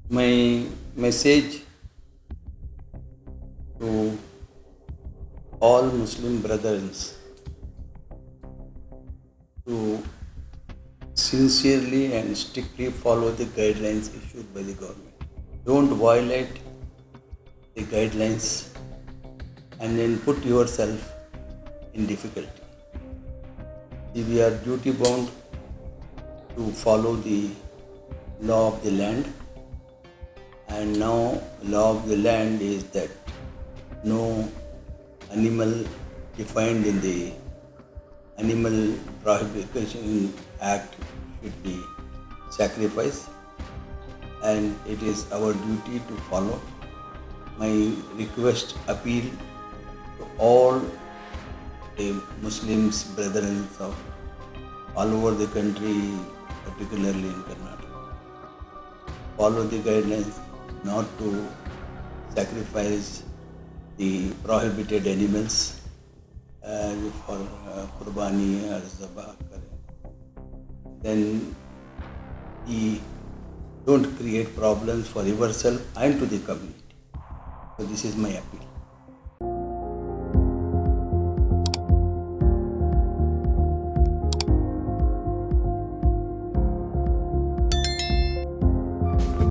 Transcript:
My message to all Muslim brothers to sincerely and strictly follow the guidelines issued by the government. Don't violate the guidelines and then put yourself in difficulty. We are duty bound to follow the law of the land, and now law of the land is that no animal defined in the Animal Prohibition Act should be sacrificed, and it is our duty to follow. My request, appeal to all the Muslims, brethren of all over the country, particularly in Karnataka. Follow the guidelines not to sacrifice the prohibited animals for Qurbani or Zabah. Then we don't create problems for yourself and to the community. So this is my appeal.